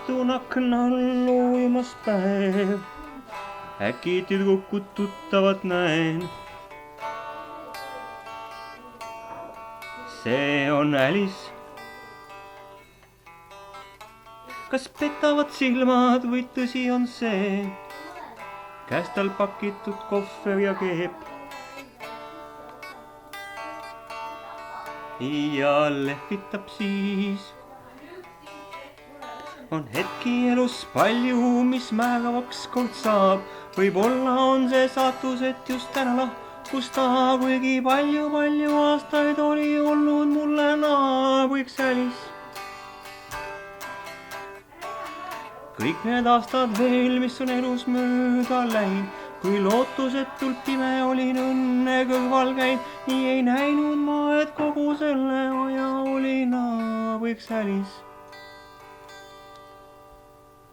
istun akna all uimas päev. Äkki tüdrukut tuttavat näen. See on Alice. Kas petavad silmad või tõsi on see? Käes tal pakitud kohver ja keep. Ja lehvitab siis. On hetki elus palju, mis määravaks kord saab. Võib-olla on see saatus, et just täna lahkus ta, kuigi palju aastaid oli olnud mulle naabriks Alice. Kõik need aastad veel, mis on elus mööda läinud, kui lootusetult pime olin õnne kõrval käinud, nii ei näinud ma, et kogu selle aja oli naabriks Alice.